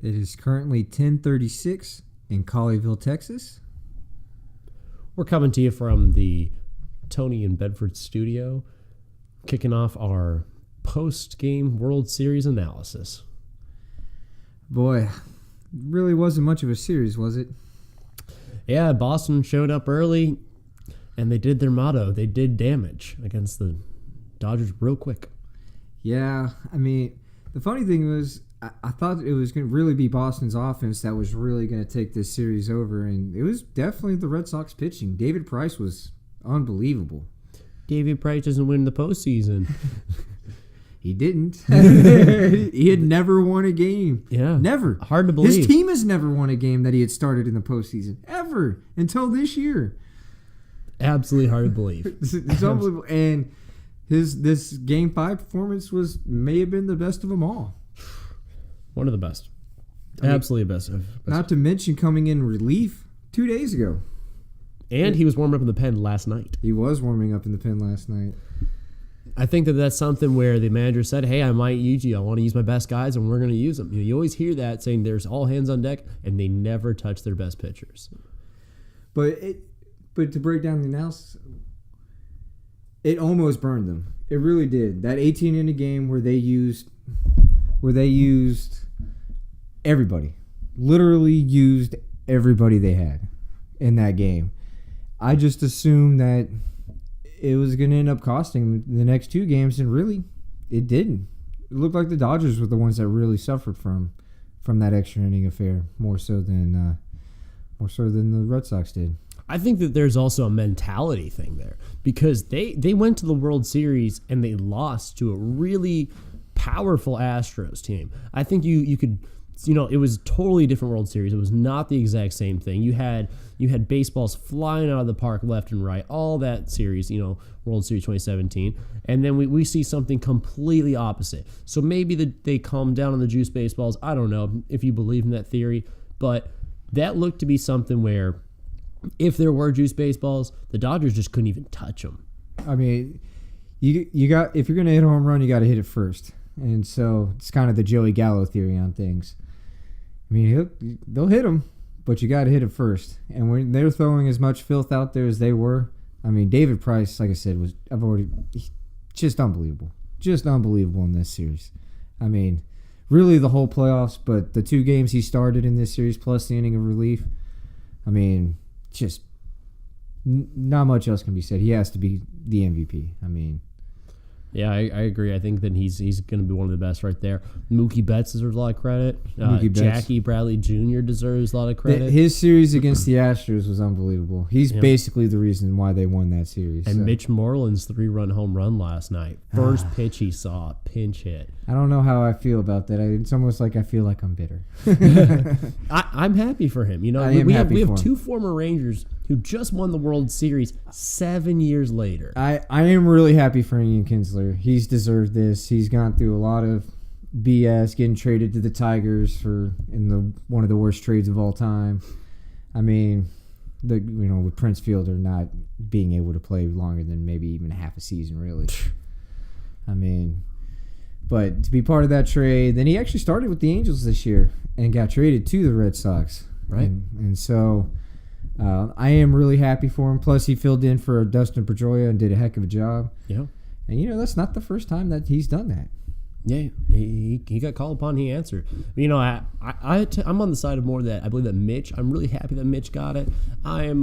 It is currently 10:36 in Colleyville, Texas. We're coming to you from the Tony and Bedford studio, kicking off our post-game World Series analysis. Boy, really wasn't much of a series, was it? Yeah, Boston showed up early, and they did their motto. They did damage against the Dodgers real quick. Yeah, I mean, the funny thing was, I thought it was going to really be Boston's offense that was really going to take this series over, and it was definitely the Red Sox pitching. David Price was unbelievable. David Price doesn't win the postseason. He didn't. He had never won a game. Yeah. Never. Hard to believe. His team has never won a game that he had started in the postseason. Ever. Until this year. Absolutely hard to believe. It's unbelievable. And this Game 5 performance may have been the best of them all. One of the best. Absolutely best. Not to mention coming in relief 2 days ago. And he was warming up in the pen last night. He was warming up in the pen last night. I think that's something where the manager said, hey, I might use you. I want to use my best guys, and we're going to use them. You always hear that saying there's all hands on deck, and they never touch their best pitchers. But to break down the analysis, it almost burned them. It really did. That 18-inning game where they used everybody. Literally used everybody they had in that game. I just assumed that it was going to end up costing the next two games, and really, it didn't. It looked like the Dodgers were the ones that really suffered from that extra inning affair, more so than the Red Sox did. I think that there's also a mentality thing there because they went to the World Series and they lost to a really powerful Astros team. I think you could. It was totally different World Series. It was not the exact same thing. You had baseballs flying out of the park left and right, all that series, World Series 2017. And then we see something completely opposite. So maybe they calmed down on the juice baseballs. I don't know if you believe in that theory. But that looked to be something where if there were juice baseballs, the Dodgers just couldn't even touch them. I mean, you got if you're going to hit a home run, you got to hit it first. And so it's kind of the Joey Gallo theory on things. I mean, they'll hit him, but you got to hit it first. And when they're throwing as much filth out there as they were, I mean, David Price, like I said, just unbelievable. Just unbelievable in this series. I mean, really the whole playoffs, but the two games he started in this series plus the inning of relief, I mean, just not much else can be said. He has to be the MVP. I mean... Yeah, I agree. I think that he's going to be one of the best right there. Mookie Betts deserves a lot of credit. Jackie Bradley Jr. deserves a lot of credit. His series against the Astros was unbelievable. He's basically the reason why they won that series. And Mitch Moreland's 3-run home run last night. First pitch he saw, pinch hit. I don't know how I feel about that. It's almost like I feel like I'm bitter. I'm happy for him. We have two former Rangers who just won the World Series 7 years later. I am really happy for Ian Kinsler. He's deserved this. He's gone through a lot of BS, getting traded to the Tigers in one of the worst trades of all time. I mean, with Prince Fielder not being able to play longer than maybe even half a season, really. I mean, but to be part of that trade, then he actually started with the Angels this year and got traded to the Red Sox. Right. And so I am really happy for him. Plus, he filled in for Dustin Pedroia and did a heck of a job. Yeah. And, that's not the first time that he's done that. Yeah, he got called upon, he answered. I'm on the side of more that I believe that Mitch, I'm really happy that Mitch got it. I'm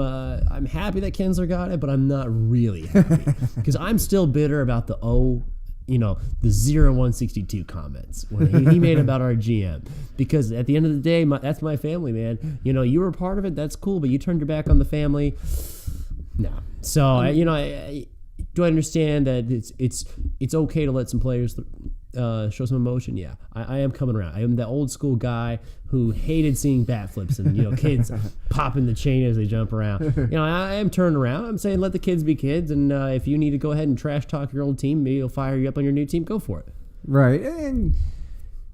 happy that Kinsler got it, but I'm not really happy. Because I'm still bitter about the 0-162 comments when he made about our GM. Because at the end of the day, that's my family, man. You were a part of it, that's cool, but you turned your back on the family. No. So, do I understand that it's okay to let some players show some emotion? Yeah, I am coming around. I am that old school guy who hated seeing bat flips and kids popping the chain as they jump around. I am turning around. I'm saying let the kids be kids, and if you need to go ahead and trash talk your old team, maybe he'll fire you up on your new team. Go for it. Right, and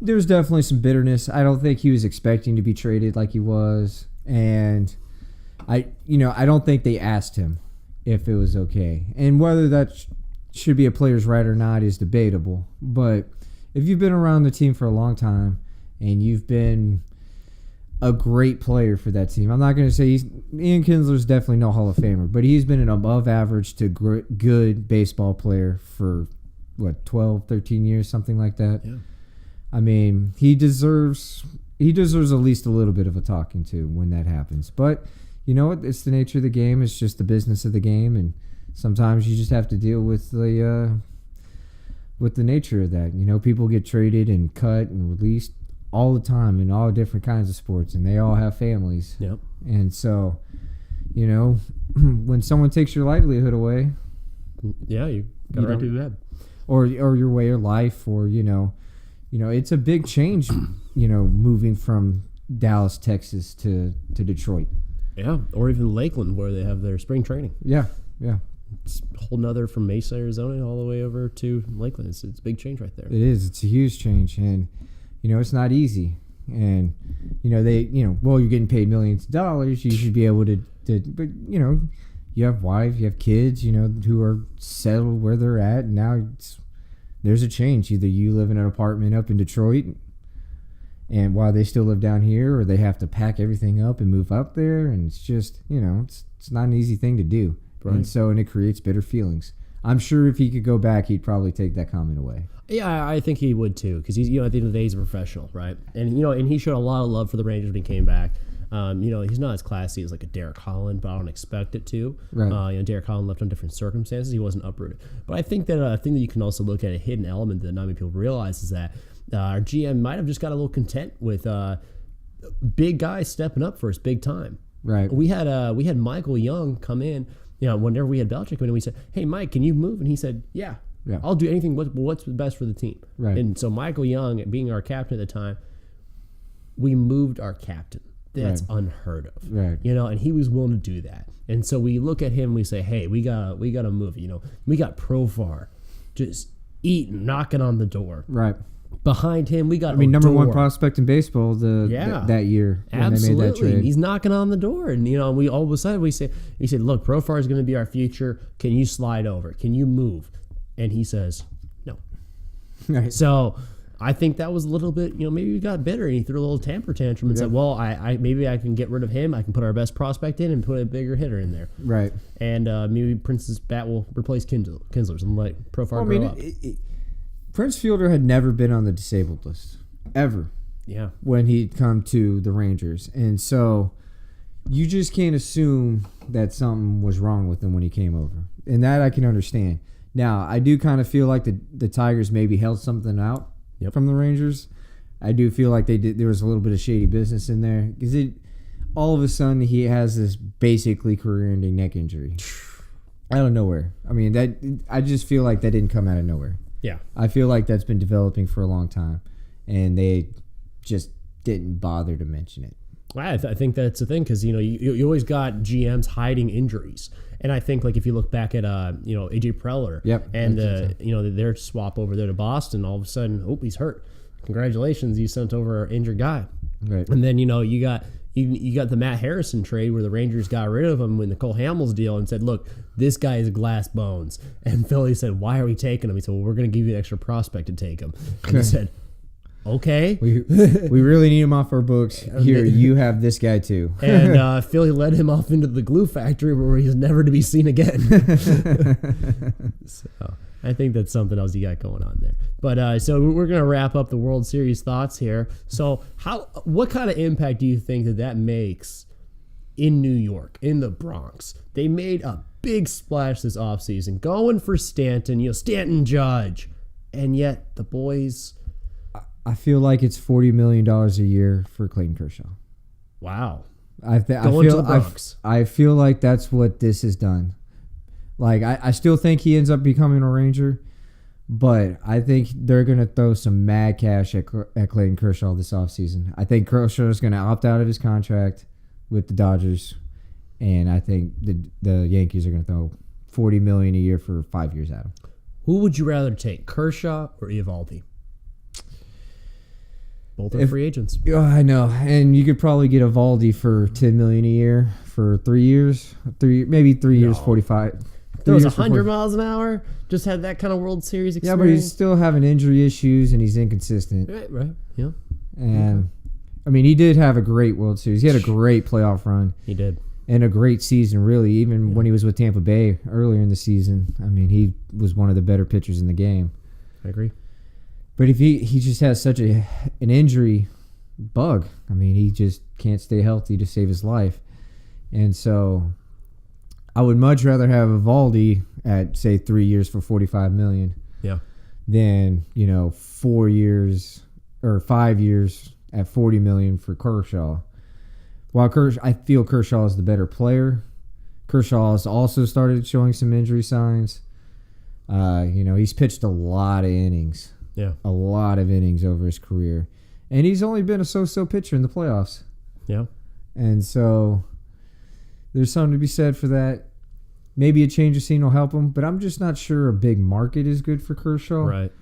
there's definitely some bitterness. I don't think he was expecting to be traded like he was, and I don't think they asked him if it was okay. And whether that should be a player's right or not is debatable. But if you've been around the team for a long time and you've been a great player for that team. I'm not going to say Ian Kinsler's definitely no Hall of Famer, but he's been an above average to good baseball player for, 12, 13 years, something like that. Yeah. I mean, he deserves at least a little bit of a talking to when that happens. But you know what? It's the nature of the game. It's just the business of the game, and sometimes you just have to deal with the nature of that. You know, people get traded and cut and released all the time in all different kinds of sports, and they all have families. Yep. And so, you know, when someone takes your livelihood away, yeah, you got right to bed, or your way of life, or you know, it's a big change. You know, moving from Dallas, Texas to Detroit. Yeah, or even Lakeland, where they have their spring training. Yeah. It's a whole nother from Mesa, Arizona, all the way over to Lakeland. It's a big change right there. It is. It's a huge change, and you know, it's not easy. And you know, you're getting paid millions of dollars. You should be able to. But you know, you have wives, you have kids, you know, who are settled where they're at. And now there's a change. Either you live in an apartment up in Detroit, and while they still live down here, or they have to pack everything up and move up there. And it's just, you know, it's not an easy thing to do. Right. And it creates bitter feelings. I'm sure if he could go back, he'd probably take that comment away. Yeah, I think he would too, because he's, you know, at the end of the day, he's a professional, right? And you know, and he showed a lot of love for the Rangers when he came back. You know, he's not as classy as like a Derek Holland, but I don't expect it to. Right. You know, Derek Holland left on different circumstances; he wasn't uprooted. But I think that a thing that you can also look at, a hidden element that not many people realize, is that our GM might have just got a little content with big guys stepping up for us big time. Right. We had Michael Young come in. You know, whenever we had Belichick come in, we said, "Hey, Mike, can you move?" And he said, "Yeah, I'll do anything. What's best for the team?" Right. And so Michael Young, being our captain at the time, we moved our captain. That's unheard of. Right. You know, and he was willing to do that. And so we look at him and we say, "Hey, we gotta move." You know, we got Profar just knocking on the door. Right. Behind him, we got number Odor. one prospect in baseball that year when Absolutely. they made that trade. He's knocking on the door, and you know, we all of a sudden we said, "Look, Profar is going to be our future. Can you slide over? Can you move?" And he says, "No." Right. So I think that was a little bit, you know, maybe we got bitter, and he threw a little temper tantrum and said, "Well, I maybe I can get rid of him. I can put our best prospect in and put a bigger hitter in there." Right. And maybe Prince's bat will replace Kinsler's and let Profar grow up. Prince Fielder had never been on the disabled list, ever. Yeah. When he'd come to the Rangers. And so you just can't assume that something was wrong with him when he came over. And that I can understand. Now, I do kind of feel like the Tigers maybe held something out from the Rangers. I do feel like there was a little bit of shady business in there. Because all of a sudden he has this basically career-ending neck injury. Out of nowhere. I mean, I just feel like that didn't come out of nowhere. Yeah. I feel like that's been developing for a long time, and they just didn't bother to mention it. I think that's the thing, because you know you always got GMs hiding injuries, and I think like if you look back at you know, AJ Preller, and you know, their swap over there to Boston, all of a sudden, oh, he's hurt. Congratulations, you sent over an injured guy. Right. And then you know you got the Matt Harrison trade where the Rangers got rid of him when the Cole Hamels deal and said, "Look, this guy is glass bones." And Philly said, "Why are we taking him?" He said, "Well, we're going to give you an extra prospect to take him." And he said, "Okay, we really need him off our books. Here, you have this guy too." And Philly led him off into the glue factory where he's never to be seen again. So I think that's something else you got going on there. But so we're going to wrap up the World Series thoughts here. So what kind of impact do you think that makes in New York, in the Bronx? They made a big splash this offseason, going for Stanton, you know, Stanton Judge. And yet the boys... I feel like it's $40 million a year for Clayton Kershaw. Wow. I feel like that's what this has done. Like, I still think he ends up becoming a Ranger, but I think they're going to throw some mad cash at Clayton Kershaw this offseason. I think Kershaw is going to opt out of his contract with the Dodgers, and I think the Yankees are going to throw $40 million a year for 5 years at him. Who would you rather take, Kershaw or Eovaldi? Both are free agents. Oh, I know, and you could probably get Eovaldi for $10 million a year for 3 years, maybe 3 years, 45. Throws 100 miles an hour. Just had that kind of World Series experience. Yeah, but he's still having injury issues and he's inconsistent. Right, yeah. And I mean, he did have a great World Series. He had a great playoff run. He did. And a great season, really. Even when he was with Tampa Bay earlier in the season, I mean, he was one of the better pitchers in the game. I agree. But if he just has such an injury bug, I mean, he just can't stay healthy to save his life. And so I would much rather have Eovaldi at, say, 3 years for $45 million. Yeah. Than, 4 years or 5 years at $40 million for Kershaw. While I feel Kershaw is the better player, Kershaw has also started showing some injury signs. He's pitched a lot of innings. Yeah. A lot of innings over his career. And he's only been a so-so pitcher in the playoffs. Yeah. And so there's something to be said for that. Maybe a change of scene will help him, but I'm just not sure a big market is good for Kershaw. Right.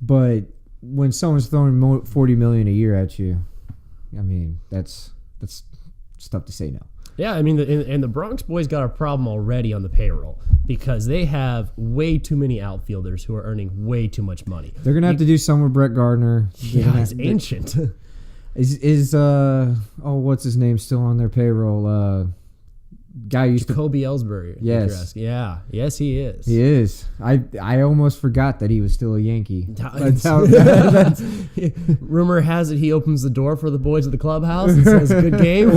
But when someone's throwing $40 million a year at you, I mean, that's tough to say no. Yeah, I mean, and the Bronx boys got a problem already on the payroll because they have way too many outfielders who are earning way too much money. They're gonna have to do something with Brett Gardner. Yeah, he's ancient. Is what's his name still on their payroll? Guy used Jacoby Ellsbury. Yes. Yeah. Yes, he is. He is. I almost forgot that he was still a Yankee. Rumor has it he opens the door for the boys at the clubhouse and says, "Good game."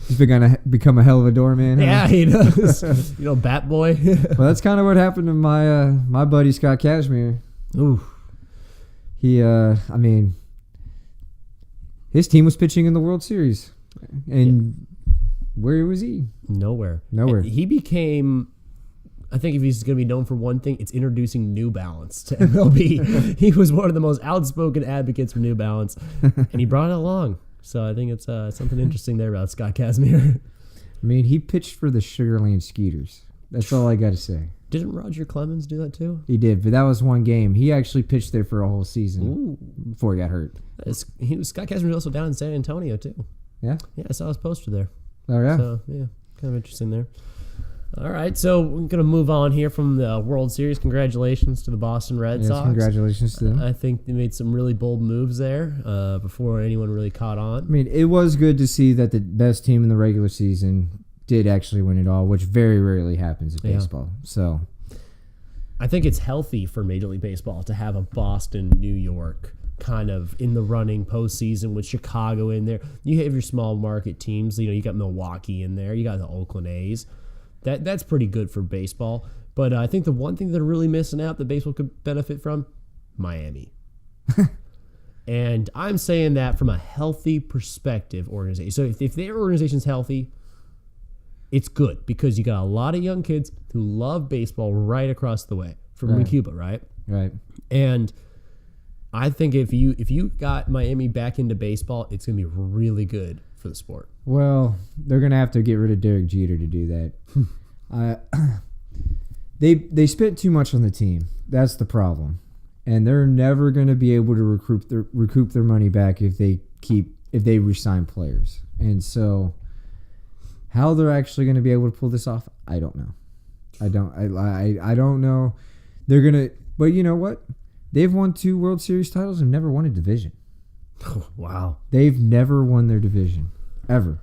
He's gonna become a hell of a doorman. Huh? Yeah, he does. Bat boy. Well, that's kind of what happened to my buddy Scott Kazmir. Ooh. He, his team was pitching in the World Series, and. Yeah. Where was he? Nowhere. He became, I think if he's going to be known for one thing, it's introducing New Balance to MLB. He was one of the most outspoken advocates for New Balance, and he brought it along. So I think it's something interesting there about Scott Kazmir. I mean, he pitched for the Sugarland Skeeters. That's all I got to say. Didn't Roger Clemens do that too? He did, but that was one game. He actually pitched there for a whole season before he got hurt. Scott Kazmir was also down in San Antonio too. Yeah? Yeah, I saw his poster there. Oh, yeah? So, yeah, kind of interesting there. All right, so we're going to move on here from the World Series. Congratulations to the Boston Red Sox. Congratulations to them. I think they made some really bold moves there before anyone really caught on. I mean, it was good to see that the best team in the regular season did actually win it all, which very rarely happens in baseball. So I think it's healthy for Major League Baseball to have a Boston, New York kind of in the running postseason with Chicago in there. You have your small market teams. You got Milwaukee in there. You got the Oakland A's. That's pretty good for baseball. But I think the one thing they're really missing out that baseball could benefit from, Miami. And I'm saying that from a healthy perspective organization. So if their organization's healthy, it's good because you got a lot of young kids who love baseball right across the way from Cuba, right? Right. And I think if you got Miami back into baseball, it's going to be really good for the sport. Well, they're going to have to get rid of Derek Jeter to do that. They spent too much on the team. That's the problem. And they're never going to be able to recoup their money back if they re-sign players. And so how they're actually going to be able to pull this off, I don't know. I don't know. They're going to, but you know what? They've won 2 World Series titles and never won a division. Oh, wow. They've never won their division, ever.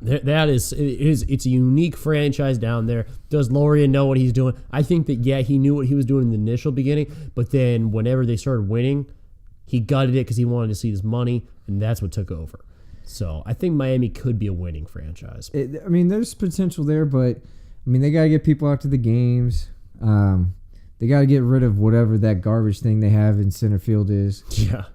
It's a unique franchise down there. Does Lorian know what he's doing? I think that, he knew what he was doing in the initial beginning, but then whenever they started winning, he gutted it because he wanted to see his money, and that's what took over. So I think Miami could be a winning franchise. There's potential there, but, they got to get people out to the games. They got to get rid of whatever that garbage thing they have in center field is. Yeah.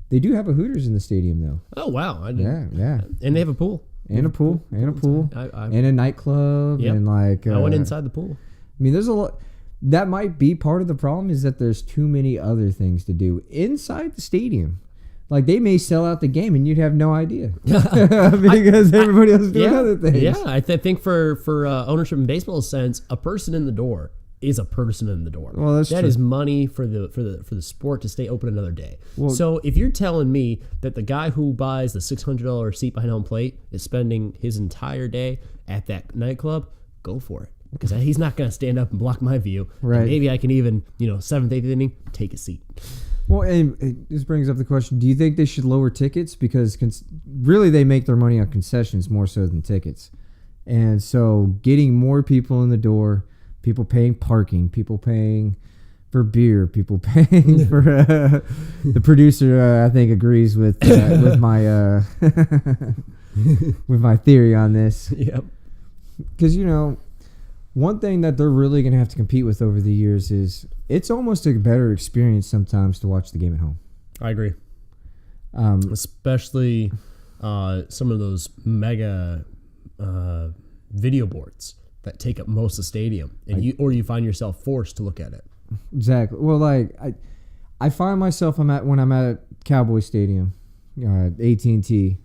They do have a Hooters in the stadium, though. Oh, wow. Yeah. And they have a pool. And a pool. And a nightclub. Yep. And I went inside the pool. There's a lot. That might be part of the problem is that there's too many other things to do inside the stadium. Like, they may sell out the game and you'd have no idea. Because everybody else is doing other things. Yeah, I think for ownership in baseball sense, a person in the door is a person in the door. Well, that's that true. is money for the sport to stay open another day. Well, so if you're telling me that the guy who buys the $600 seat behind home plate is spending his entire day at that nightclub, go for it. Because he's not going to stand up and block my view. Right. And maybe I can even, 7th, 8th inning, take a seat. Well, and this brings up the question: do you think they should lower tickets because really they make their money on concessions more so than tickets, and so getting more people in the door, people paying parking, people paying for beer, people paying for the producer. I think agrees with my with my theory on this. Yep. Because one thing that they're really going to have to compete with over the years is it's almost a better experience sometimes to watch the game at home. I agree. Especially some of those mega video boards that take up most of the stadium, and you find yourself forced to look at it. Exactly. Well, like I find myself when I'm at Cowboy Stadium, AT&T,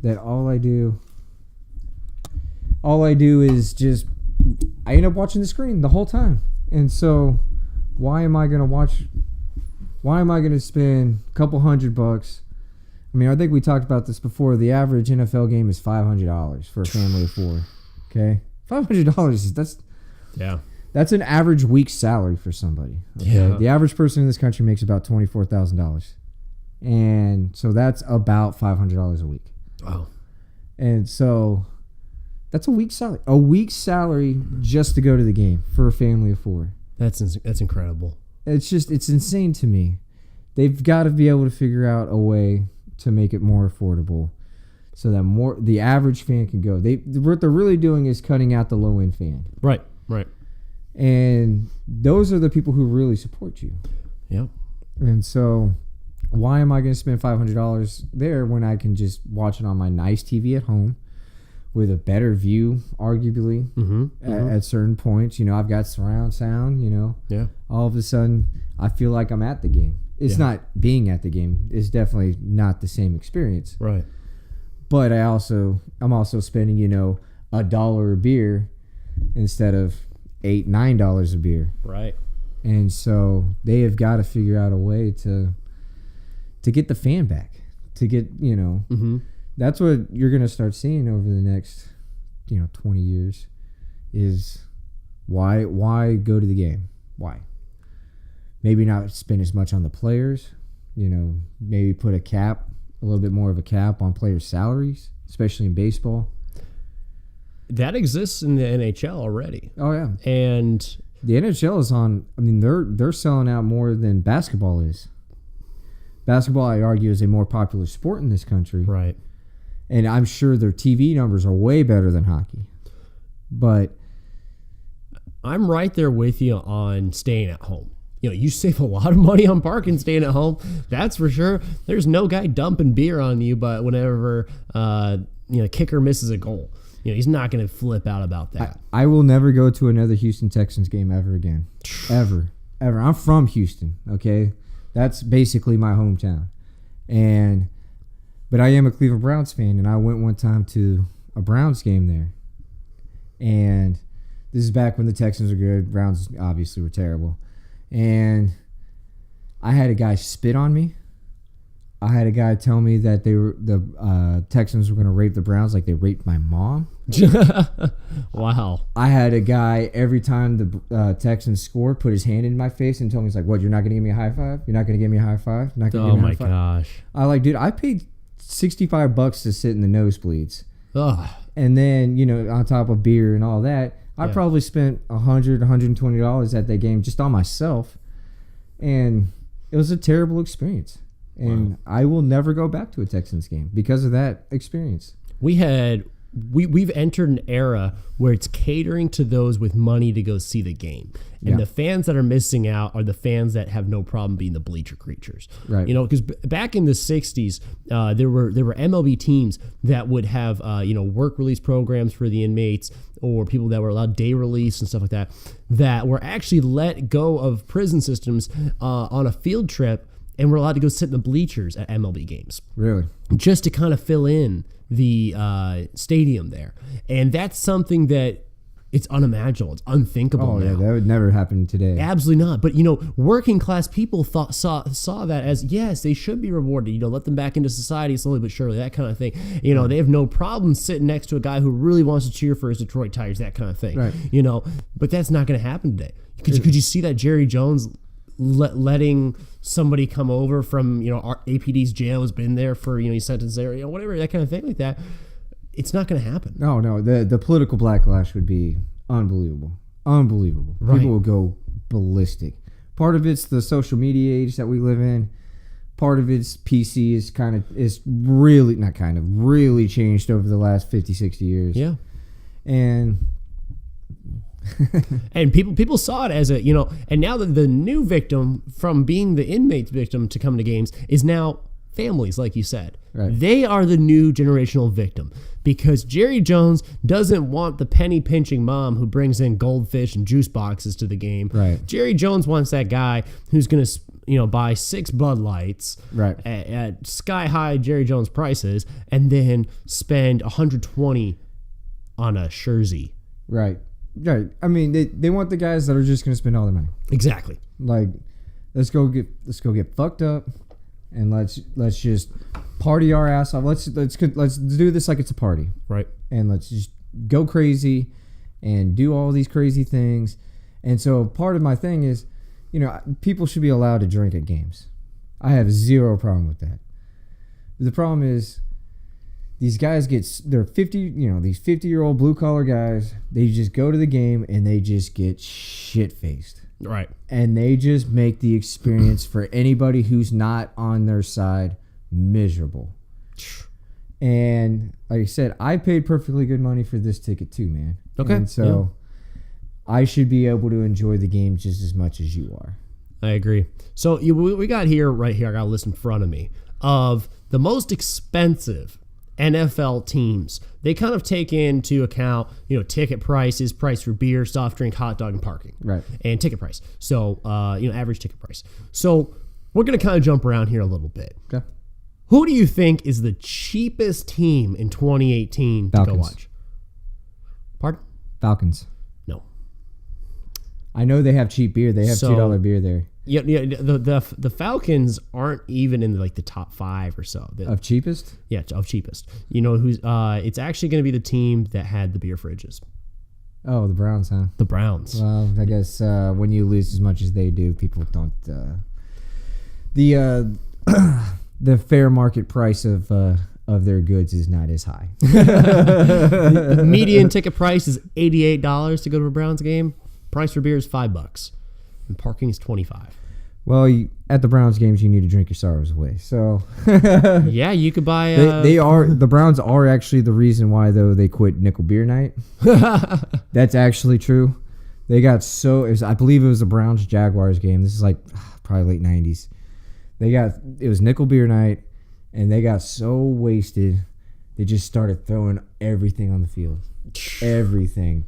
that all I do is just I end up watching the screen the whole time. And so why am I going to spend a couple $100? I mean, I think we talked about this before. The average NFL game is $500 for a family of 4. Okay? $500, that's an average week's salary for somebody. Okay? Yeah. The average person in this country makes about $24,000. And so that's about $500 a week. Wow. And so that's a week's salary. A week's salary just to go to the game for a family of 4. That's incredible. It's insane to me. They've got to be able to figure out a way to make it more affordable so that the average fan can go. What they're really doing is cutting out the low end fan. Right. And those are the people who really support you. Yep. And so why am I going to spend $500 there when I can just watch it on my nice TV at home with a better view, arguably, at certain points? I've got surround sound, Yeah. All of a sudden, I feel like I'm at the game. It's not being at the game. It's definitely not the same experience. Right. But I'm also spending, $1 a beer instead of $8-9 a beer. Right. And so they have got to figure out a way to get the fan back, to get, that's what you're going to start seeing over the next, 20 years is why go to the game? Why? Maybe not spend as much on the players, maybe put a little bit more of a cap on players' salaries, especially in baseball. That exists in the NHL already. Oh, yeah. And the NHL is on, they're selling out more than basketball is. Basketball, I argue, is a more popular sport in this country. Right. And I'm sure their TV numbers are way better than hockey. But I'm right there with you on staying at home. You save a lot of money on parking staying at home. That's for sure. There's no guy dumping beer on you, but whenever kicker misses a goal, he's not going to flip out about that. I will never go to another Houston Texans game ever again. Ever. I'm from Houston, okay? That's basically my hometown. But I am a Cleveland Browns fan, and I went one time to a Browns game there. And this is back when the Texans were good. Browns obviously were terrible. And I had a guy spit on me. I had a guy tell me that the Texans were going to rape the Browns like they raped my mom. Wow. I had a guy every time the Texans scored put his hand in my face and told me, he's like, what, you're not going to give me a high five? You're not going to give me a high five? Not gonna give me a high five? Gosh. Dude, I paid $65 to sit in the nosebleeds. Ugh. And then, on top of beer and all that, I probably spent $100, $120 at that game just on myself. And it was a terrible experience. And I will never go back to a Texans game because of that experience. We've entered an era where it's catering to those with money to go see the game. And the fans that are missing out are the fans that have no problem being the bleacher creatures. Right. Because back in the 60s, there were MLB teams that would have work release programs for the inmates or people that were allowed day release and stuff like that were actually let go of prison systems on a field trip and were allowed to go sit in the bleachers at MLB games. Really? Just to kind of fill in the stadium there. And that's something that it's unimaginable. It's unthinkable now. Yeah, that would never happen today. Absolutely not. But, working class people saw that as, yes, they should be rewarded. Let them back into society slowly but surely, that kind of thing. They have no problem sitting next to a guy who really wants to cheer for his Detroit Tigers, that kind of thing. Right. But that's not going to happen today. Could you see that Jerry Jones letting somebody come over from, our APD's jail, has been there for, he's sentenced there, whatever, that kind of thing like that. It's not going to happen. No, the political backlash would be unbelievable. Right. People will go ballistic. Part of it's the social media age that we live in. Part of it's PC is really changed over the last 50, 60 years. Yeah. And and people saw it as and now the new victim from being the inmate's victim to come to games is now families, like you said. Right. They are the new generational victim because Jerry Jones doesn't want the penny pinching mom who brings in goldfish and juice boxes to the game. Right. Jerry Jones wants that guy who's going to buy 6 Bud Lights at sky high Jerry Jones prices and then spend $120 on a jersey. Right. I mean, they want the guys that are just going to spend all their money. Exactly. Like, let's go get fucked up, and let's just party our ass off. Let's do this like it's a party. Right. And let's just go crazy, and do all these crazy things. And so part of my thing is, people should be allowed to drink at games. I have zero problem with that. The problem is, these guys they're 50, these 50-year-old blue-collar guys, they just go to the game and they just get shit-faced. Right. And they just make the experience for anybody who's not on their side miserable. And like I said, I paid perfectly good money for this ticket too, man. Okay. And so I should be able to enjoy the game just as much as you are. I agree. So we got right here, I got a list in front of me of the most expensive NFL teams. They kind of take into account, ticket prices, price for beer, soft drink, hot dog, and parking. Right. And ticket price. So, average ticket price. So we're going to kind of jump around here a little bit. Okay. Who do you think is the cheapest team in 2018 Falcons. to go watch? Pardon? Falcons. No. I know they have cheap beer. They have $2 beer there. Yeah. The Falcons aren't even in the top 5 or so. Of cheapest? Yeah, of cheapest. You know who's? It's actually going to be the team that had the beer fridges. Oh, the Browns, huh? The Browns. Well, I guess when you lose as much as they do, people don't. The fair market price of their goods is not as high. The median ticket price is $88 to go to a Browns game. Price for beer is $5, and parking is $25. Well, at the Browns games, you need to drink your sorrows away. So yeah, you could buy. The Browns are actually the reason why though they quit nickel beer night. That's actually true. They got I believe it was the Browns Jaguars game. This is probably late 90s. It was nickel beer night, and they got so wasted, they just started throwing everything on the field. Everything.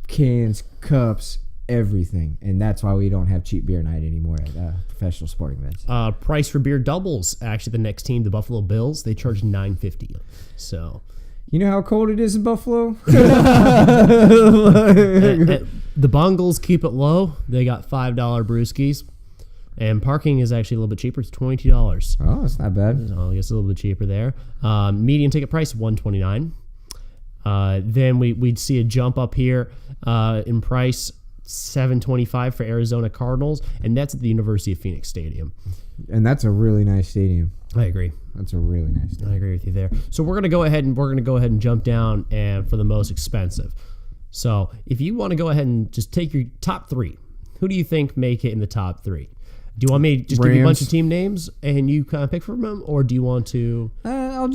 Cans, cups, everything. And that's why we don't have cheap beer night anymore at professional sporting events. Price for beer doubles. Actually, the next team, the Buffalo Bills, they charge $9.50. So, you know how cold it is in Buffalo? The Bungles keep it low. They got $5 brewskis. And parking is actually a little bit cheaper. It's $22. Oh, that's not bad. So I guess a little bit cheaper there. Median ticket price, $129. Then we'd see a jump up here in price, $725 for Arizona Cardinals, and that's at the University of Phoenix Stadium. And that's a really nice stadium. I agree. That's a really nice stadium. I agree with you there. So we're gonna go ahead and jump down and for the most expensive. So if you want to go ahead and just take your top 3, who do you think make it in the top 3? Do you want me to just give you a bunch of team names and you kind of pick from them, or do you want to? I'll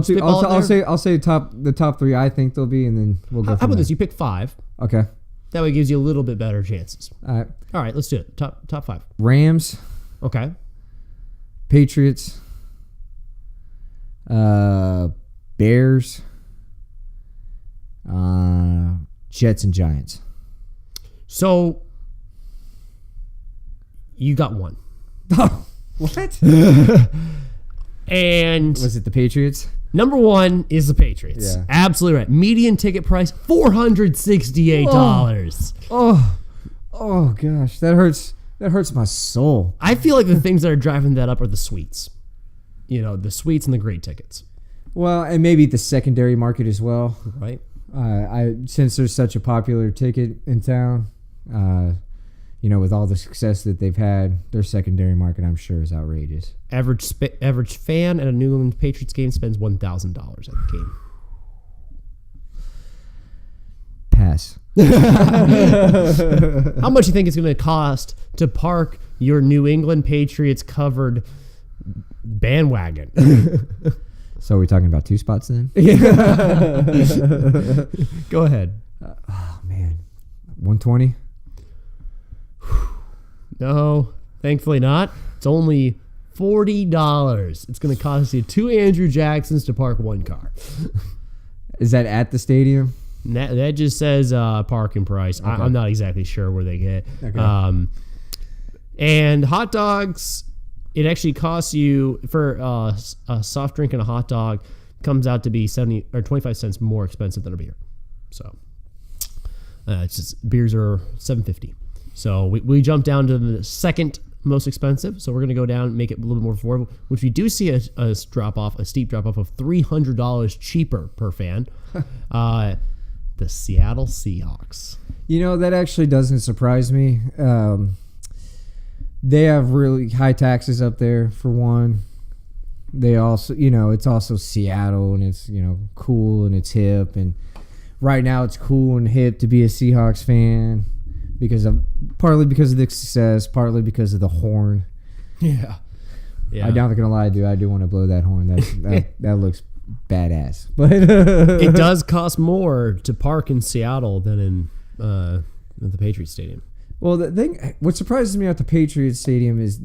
say the top 3 I think they'll be, and then we'll go. How about this? You pick 5. Okay. That way it gives you a little bit better chances. All right, let's do it. Top 5. Rams. Okay. Patriots. Bears. Jets and Giants. So you got one. What? And was it the Patriots? Number 1 is the Patriots. Yeah. Absolutely right. Median ticket price, $468. Oh gosh, that hurts. That hurts my soul. I feel like the things that are driving that up are the suites. The suites and the great tickets. Well, and maybe the secondary market as well. Right. Since there's such a popular ticket in town, with all the success that they've had, their secondary market, I'm sure, is outrageous. Average fan at a New England Patriots game spends $1,000 at the game. Pass. How much do you think it's going to cost to park your New England Patriots covered bandwagon? So we're talking about 2 spots then? Go ahead. Oh, man. 120? No, thankfully not. It's only $40. It's going to cost you 2 Andrew Jacksons to park 1 car. Is that at the stadium? That just says parking price. Okay. I'm not exactly sure where they get. Okay. And hot dogs, it actually costs you for a soft drink and a hot dog comes out to be 70 or 25 cents more expensive than a beer. So it's just beers are $7.50. So we jump down to the second most expensive. So we're going to go down and make it a little bit more affordable, which we do see a steep drop off of $300 cheaper per fan. The Seattle Seahawks. That actually doesn't surprise me. They have really high taxes up there, for one. They also, it's also Seattle, and it's, cool and it's hip. And right now it's cool and hip to be a Seahawks fan partly because of the success, partly because of the horn. Yeah. I'm not going to lie, dude. I do want to blow that horn. That looks badass. But it does cost more to park in Seattle than in the Patriots Stadium. Well, what surprises me at the Patriots Stadium is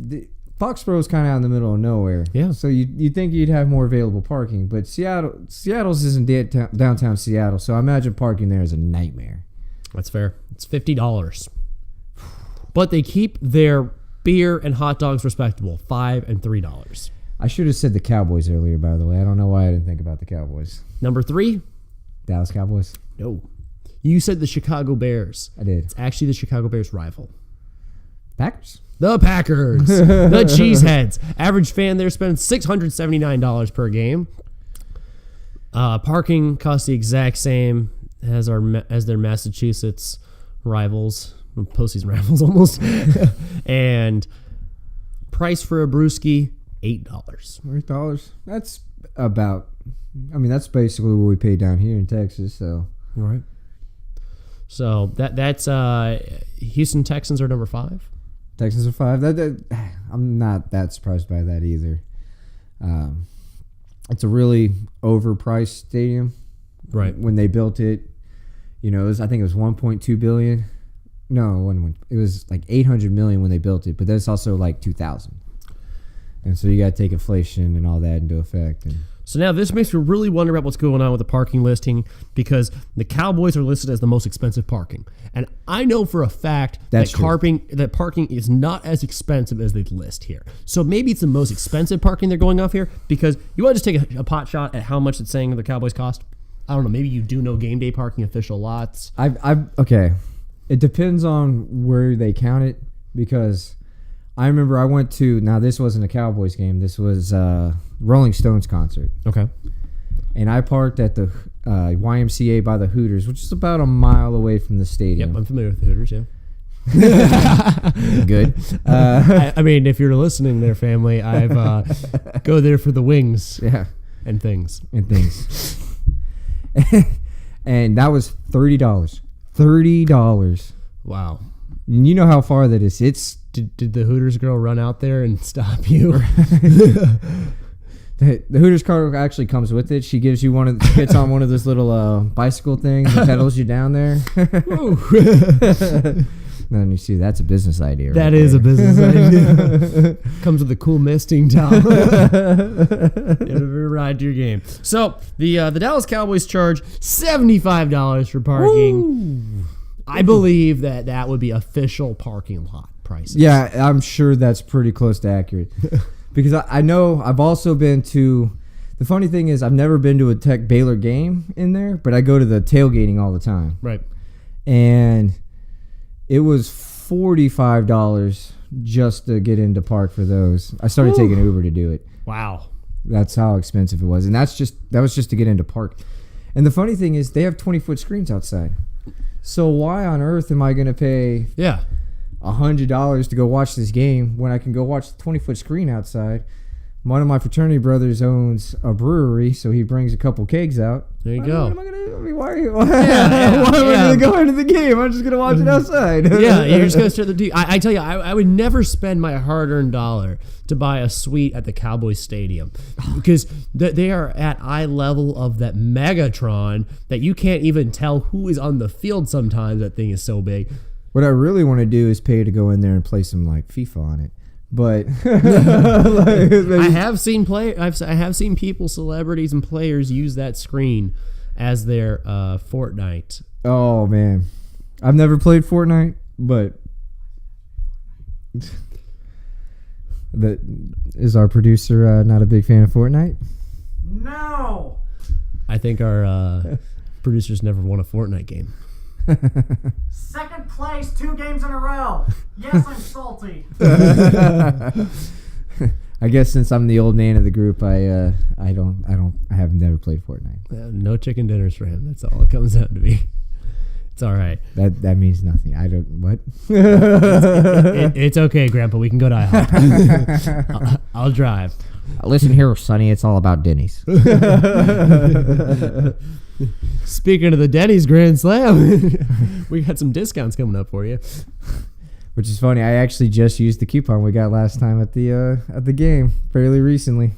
Foxborough is kind of out in the middle of nowhere. Yeah. So you'd think you'd have more available parking, but Seattle's isn't downtown Seattle, so I imagine parking there is a nightmare. That's fair. It's $50. But they keep their beer and hot dogs respectable, $5 and $3. I should have said the Cowboys earlier, by the way. I don't know why I didn't think about the Cowboys. Number 3? Dallas Cowboys. No. You said the Chicago Bears. I did. It's actually the Chicago Bears' rival. Packers? The Packers. The Cheeseheads. Average fan there spends $679 per game. Parking costs the exact same as their Massachusetts rivals. Postseason rivals almost. And price for a brewski, $8. $8. That's that's basically what we pay down here in Texas. So all right. So that's Houston Texans are number 5. Texans are 5. I'm not that surprised by that either. It's a really overpriced stadium. Right. When they built it, I think it was $1.2 billion. No, it was like $800 million when they built it, but that's also like 2000. And so you got to take inflation and all that into effect. And so now this makes me really wonder about what's going on with the parking listing, because the Cowboys are listed as the most expensive parking. And I know for a fact that parking is not as expensive as they list here. So maybe it's the most expensive parking they're going off here, because you want to just take a pot shot at how much it's saying the Cowboys cost? I don't know. Maybe you do know game day parking official lots. Okay. It depends on where they count it, because I remember I went to, now this wasn't a Cowboys game, this was Rolling Stones concert. Okay. And I parked at the YMCA by the Hooters, which is about a mile away from the stadium. Yep, I'm familiar with the Hooters, yeah. Good. I mean, if you're listening there, family, I've go there for the wings and things. And that was $30. $30. Wow. And you know how far that is. Did the Hooters girl run out there and stop you? The Hooters car actually comes with it. She gives you gets on one of those little bicycle things and pedals you down there. Then you see that's a business idea. That is a business idea. Comes with a cool misting towel. Never ride your game. So the Dallas Cowboys charge $75 for parking. Woo. I believe that would be official parking lot prices. Yeah, I'm sure that's pretty close to accurate. Because I know I've also been to. The funny thing is I've never been to a Tech Baylor game in there, but I go to the tailgating all the time. Right. And it was $45 just to get into park for those. I started taking Uber to do it. Wow. That's how expensive it was. And that was just to get into park. And the funny thing is they have 20-foot screens outside. So why on earth am I going to pay $100 $100 to go watch this game when I can go watch the 20-foot screen outside. One of my fraternity brothers owns a brewery, so he brings a couple kegs out. There you go. What am I gonna? I mean, why am I gonna go into the game? I'm just gonna watch it outside. Yeah, you're just gonna start the TV. I tell you, I would never spend my hard-earned dollar to buy a suite at the Cowboys Stadium because they are at eye level of that Megatron that you can't even tell who is on the field. Sometimes that thing is so big. What I really want to do is pay to go in there and play some like FIFA on it. But I have seen I have seen people, celebrities, and players use that screen as their Fortnite. Oh man, I've never played Fortnite, but is our producer not a big fan of Fortnite? No. I think our producers never won a Fortnite game. Second place, 2 games in a row. Yes, I'm salty. I guess since I'm the old man of the group, I have never played Fortnite. No chicken dinners for him. That's all it comes down to be. It's all right. That means nothing. I don't what. It's okay, Grandpa. We can go to IHOP. I'll drive. Listen here, Sonny. It's all about Denny's. Speaking of the Denny's Grand Slam, we got some discounts coming up for you. Which is funny. I actually just used the coupon we got last time at the game fairly recently.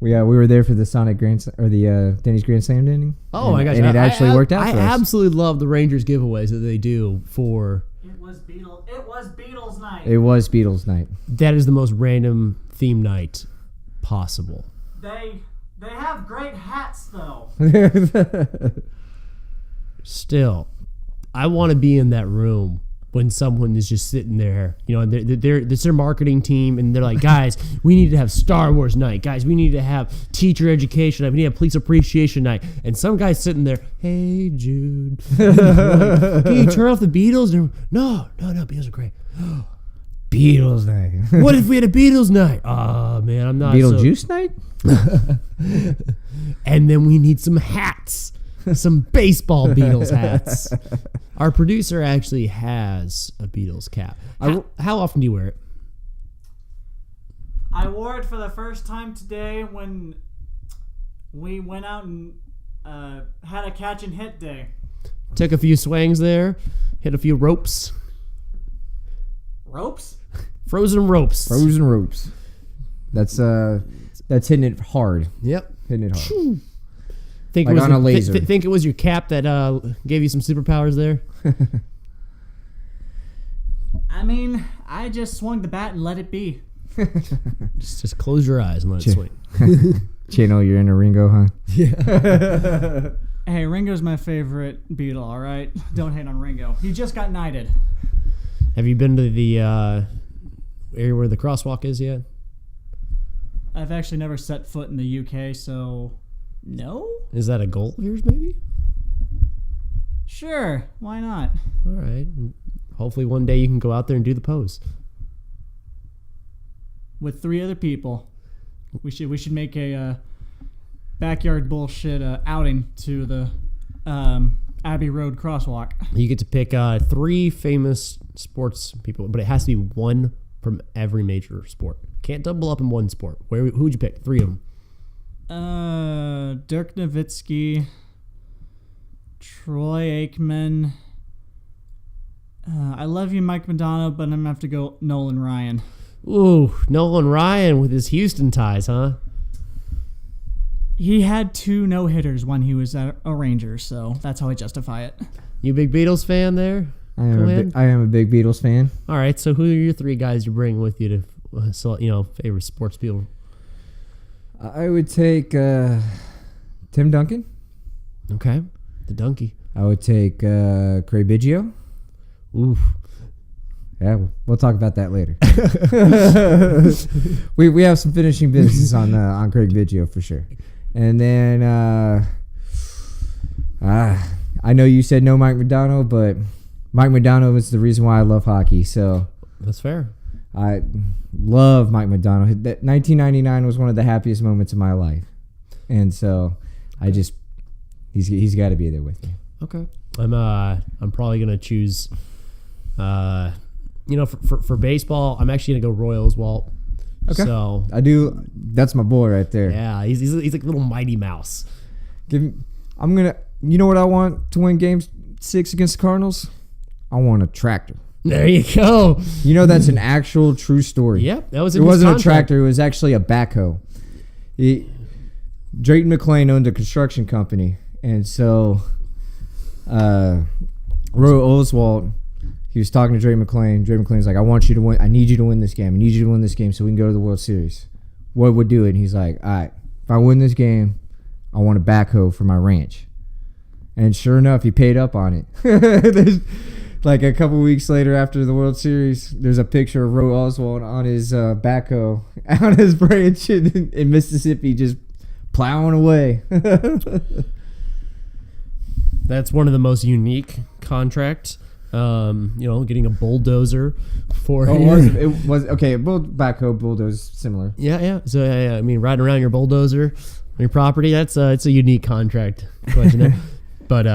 We were there for the Sonic Grand or the Denny's Grand Slam ending. Oh my gosh! And it actually worked out for us. I absolutely love the Rangers giveaways that they do for. It was Beatles night. It was Beatles night. That is the most random theme night possible. They have great hats, though. Still, I want to be in that room when someone is just sitting there, it's their marketing team, and they're like, guys, we need to have Star Wars night. Guys, we need to have teacher education night. We need to have police appreciation night. And some guy's sitting there, hey, Jude. Like, can you turn off the Beatles? And no, Beatles are great. Beatles night. What if we had a Beatles night? Oh, man, I'm not Beetlejuice night? And then we need some hats. Some baseball Beatles hats. Our producer actually has a Beatles cap. How often do you wear it? I wore it for the first time today when we went out and had a catch and hit day. Took a few swings there, hit a few ropes. Ropes? Frozen ropes. Frozen ropes. That's hitting it hard. Yep. Hitting it hard. Think like it was on a laser. Think it was your cap that gave you some superpowers there? I mean, I just swung the bat and let it be. just close your eyes and let it swing. Channel your inner Ringo, huh? Yeah. Hey, Ringo's my favorite Beatle, all right? Don't hate on Ringo. He just got knighted. Have you been to the area where the crosswalk is yet? I've actually never set foot in the UK, so no? Is that a goal of yours, maybe? Sure, why not? All right. Hopefully one day you can go out there and do the pose. With 3 other people. We should make a backyard bullshit outing to the Abbey Road crosswalk. You get to pick 3 famous sports people, but it has to be one from every major sport. Can't double up in one sport. Who would you pick? 3 of them. Dirk Nowitzki, Troy Aikman. I love you, Mike Madonna, but I'm going to have to go Nolan Ryan. Ooh, Nolan Ryan with his Houston ties, huh? He had 2 no-hitters when he was at a Rangers, so that's how I justify it. You a big Beatles fan there? I am a big Beatles fan. All right, so who are your 3 guys you bring with you to, favorite sports people? I would take Tim Duncan. Okay, the donkey. I would take Craig Biggio. Oof. Yeah, we'll talk about that later. we have some finishing business on Craig Biggio for sure. And then I know you said no Mike Modano, but Mike Modano is the reason why I love hockey. So that's fair. I love Mike Modano. That 1999 was one of the happiest moments of my life, and so he's got to be there with me. Okay, I'm probably gonna choose for baseball, I'm actually gonna go Royals, Walt. Okay. So I do. That's my boy right there. yeah, he's like a little Mighty Mouse. I'm gonna. You know what I want to win Game 6 against the Cardinals? I want a tractor. There you go. You know that's an actual true story. Yep, that was. It wasn't a tractor. It was actually a backhoe. Drayton McLean owned a construction company, and so Roy Oswalt, he was talking to Drayton McLean. Drayton McLean's like, I want you to win. I need you to win this game. I need you to win this game so we can go to the World Series. What would do it? And he's like, all right, if I win this game, I want a backhoe for my ranch. And sure enough, he paid up on it. There's, like a couple weeks later after the World Series, there's a picture of Roy Oswalt on his backhoe on his ranch in Mississippi, just plowing away. That's one of the most unique contracts. Getting a bulldozer for it was okay. Backhoe bulldozer similar. Yeah. So I mean, riding around your bulldozer on your property, it's a unique contract question there. But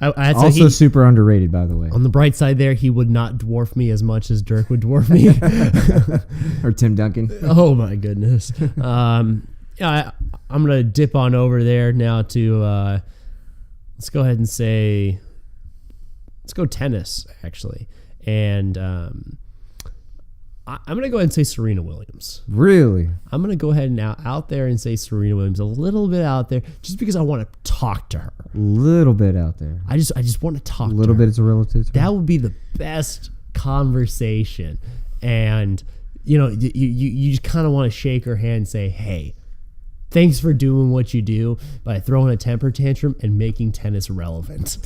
I'd say also super underrated, by the way. On the bright side, there he would not dwarf me as much as Dirk would dwarf me, or Tim Duncan. Oh my goodness. I'm gonna dip on over there now to let's go ahead and say. Let's go tennis, actually. And I'm going to go ahead and say Serena Williams. Really? I'm going to go ahead and out there and say Serena Williams, a little bit out there, just because I want to talk to her. A little bit out there. I just want to talk to her. A little bit is a relative. That would be the best conversation. And, you just kind of want to shake her hand and say, hey, thanks for doing what you do by throwing a temper tantrum and making tennis relevant.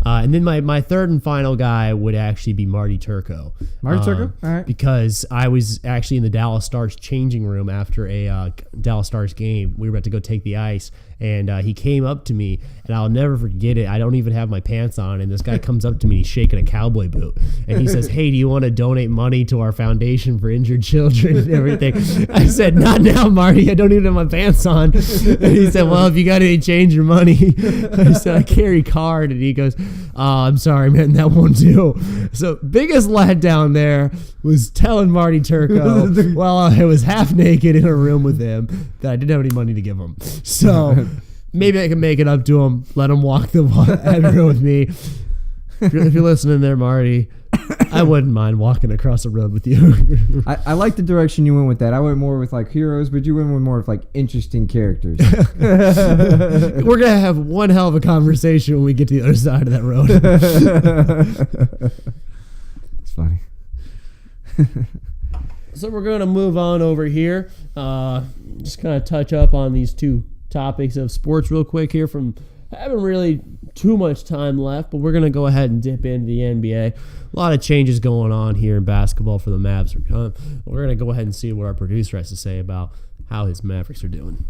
And then my third and final guy would actually be Marty Turco. Marty Turco? All right. Because I was actually in the Dallas Stars changing room after a Dallas Stars game. We were about to go take the ice, and he came up to me, and I'll never forget it. I don't even have my pants on, and this guy comes up to me, and he's shaking a cowboy boot. And he says, hey, do you want to donate money to our foundation for injured children and everything? I said, not now, Marty. I don't even have my pants on. And he said, well, if you got any change your money. I said, I carry card. And he goes, oh, I'm sorry, man, that won't do. So biggest letdown there was telling Marty Turco while I was half naked in a room with him that I didn't have any money to give him. So maybe I can make it up to him, let him walk the Abbey Road with me. If you're listening there, Marty, I wouldn't mind walking across the road with you. I like the direction you went with that. I went more with like heroes, but you went with more of like interesting characters. We're going to have one hell of a conversation when we get to the other side of that road. It's funny. So we're going to move on over here. Just kind of touch up on these two topics of sports real quick here. Haven't really too much time left, but we're going to go ahead and dip into the NBA. A lot of changes going on here in basketball for the Mavs. We're going to go ahead and see what our producer has to say about how his Mavericks are doing.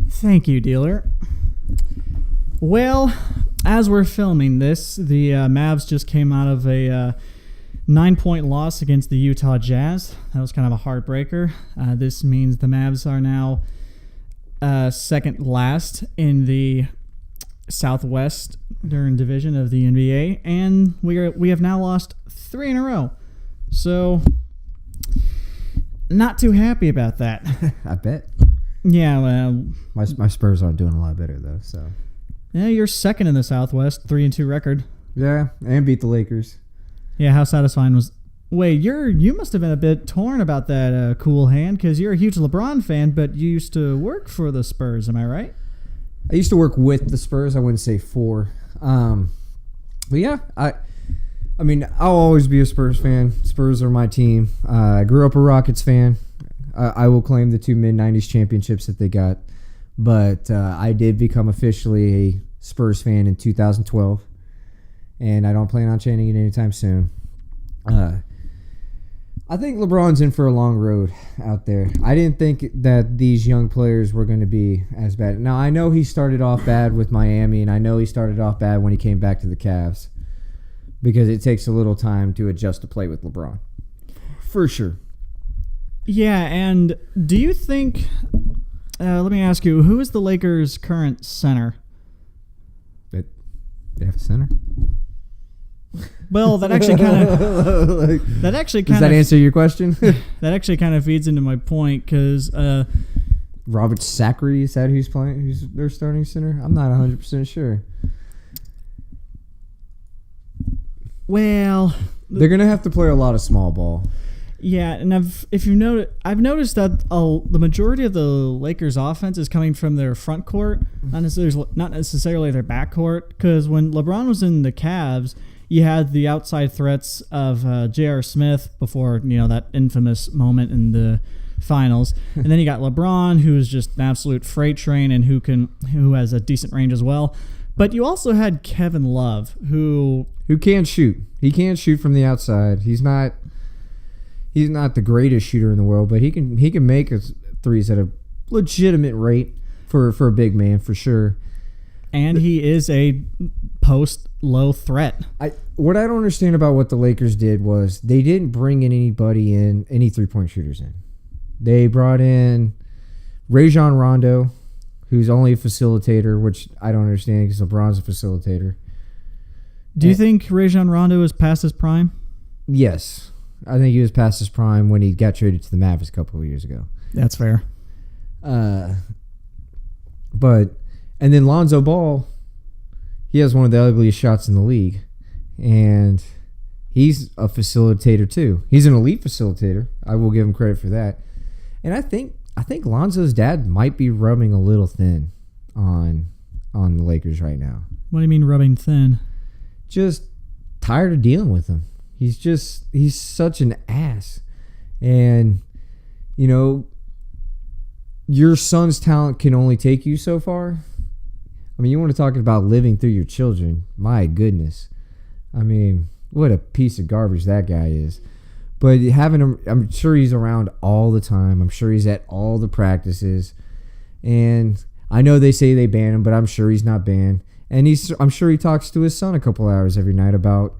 Thank you, dealer. Well, as we're filming this, the Mavs just came out of a 9-point loss against the Utah Jazz. That was kind of a heartbreaker. This means the Mavs are now second last in the Southwestern Division of the NBA, and we have now lost 3 in a row. So, not too happy about that. I bet. Yeah, well, my Spurs aren't doing a lot better though. So, yeah, you're second in the Southwest, 3-2 record. Yeah, and beat the Lakers. Yeah, how satisfying was? Wait, you must have been a bit torn about that Coolhand, because you're a huge LeBron fan, but you used to work for the Spurs. Am I right? I used to work with the Spurs. I wouldn't say for. But yeah, I mean, I'll always be a Spurs fan. Spurs are my team. I grew up a Rockets fan. I will claim the 2 mid-90s championships that they got. But I did become officially a Spurs fan in 2012. And I don't plan on changing it anytime soon. I think LeBron's in for a long road out there. I didn't think that these young players were going to be as bad. Now, I know he started off bad with Miami, and I know he started off bad when he came back to the Cavs, because it takes a little time to adjust to play with LeBron. For sure. Yeah, and do you think, let me ask you, who is the Lakers' current center? They have a center? Well, that actually kind of Does that answer your question? that actually kind of feeds into my point because Robert Sacre, is that who's playing? Who's their starting center? I'm not 100% sure. Well, they're gonna have to play a lot of small ball. Yeah, and I've noticed that the majority of the Lakers' offense is coming from their front court, not necessarily their back court. Because when LeBron was in the Cavs, you had the outside threats of J.R. Smith before that infamous moment in the finals, and then you got LeBron, who is just an absolute freight train and who has a decent range as well. But you also had Kevin Love, who can shoot. He can't shoot from the outside. He's not the greatest shooter in the world, but he can make threes at a legitimate rate for a big man for sure. And he is a post low threat. What I don't understand about what the Lakers did was they didn't bring any 3-point shooters in. They brought in Rajon Rondo, who's only a facilitator, which I don't understand because LeBron's a facilitator. Do you think Rajon Rondo is past his prime? Yes. I think he was past his prime when he got traded to the Mavericks a couple of years ago. That's fair. And then Lonzo Ball, he has one of the ugliest shots in the league. And he's a facilitator too. He's an elite facilitator. I will give him credit for that. And I think Lonzo's dad might be rubbing a little thin on the Lakers right now. What do you mean rubbing thin? Just tired of dealing with him. He's such an ass. And, your son's talent can only take you so far. I mean, you want to talk about living through your children. My goodness. I mean, what a piece of garbage that guy is. But having him, I'm sure he's around all the time. I'm sure he's at all the practices. And I know they say they ban him, but I'm sure he's not banned. And I'm sure he talks to his son a couple hours every night about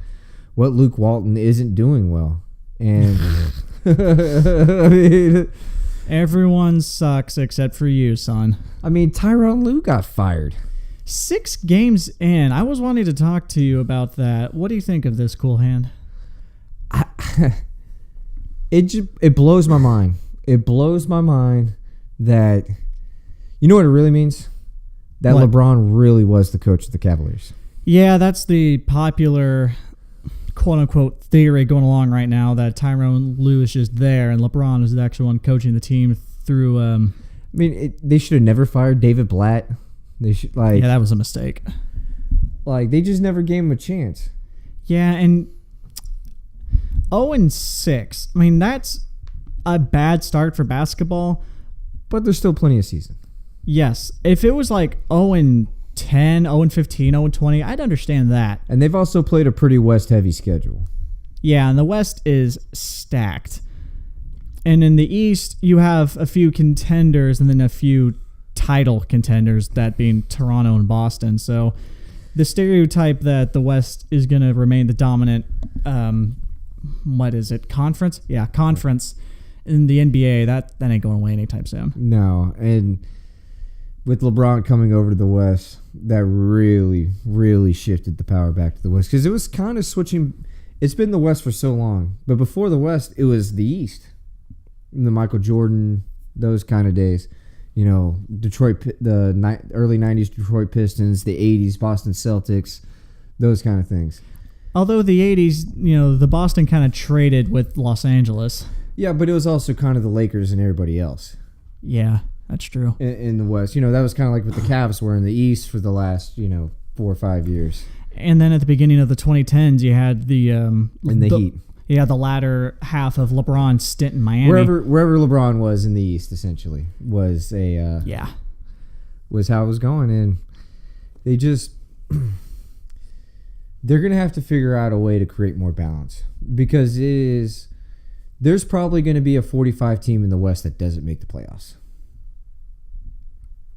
what Luke Walton isn't doing well. And I mean, everyone sucks except for you, son. I mean, Tyronn Lue got fired. 6 games in. I was wanting to talk to you about that. What do you think of this, Coolhand? It blows my mind. It blows my mind that, you know what it really means? That what? LeBron really was the coach of the Cavaliers. Yeah, that's the popular quote-unquote theory going along right now, that Tyronn Lue is just there and LeBron is the actual one coaching the team through... I mean, they should have never fired David Blatt. They should yeah, that was a mistake. They just never gave him a chance. Yeah, and 0-6. I mean, that's a bad start for basketball. But there's still plenty of season. Yes. If it was 0-10, 0-15, 0-20, I'd understand that. And they've also played a pretty West-heavy schedule. Yeah, and the West is stacked. And in the East, you have a few contenders and then a few title contenders, that being Toronto and Boston. So the stereotype that the West is going to remain the dominant, conference? Yeah, conference in the NBA, that ain't going away anytime soon. No, and with LeBron coming over to the West, that really, really shifted the power back to the West. Because it was kind of switching. It's been the West for so long. But before the West, it was the East. The Michael Jordan, those kind of days. Detroit, the early 90s Detroit Pistons, the 80s Boston Celtics, those kind of things. Although the 80s, the Boston kind of traded with Los Angeles. Yeah, but it was also kind of the Lakers and everybody else. Yeah, that's true. In the West. That was kind of like what the Cavs were in the East for the last, 4 or 5 years. And then at the beginning of the 2010s, you had the Heat. Yeah, the latter half of LeBron's stint in Miami. Wherever LeBron was in the East, essentially, was was how it was going. And they just... they're going to have to figure out a way to create more balance. Because there's probably going to be a 45 team in the West that doesn't make the playoffs.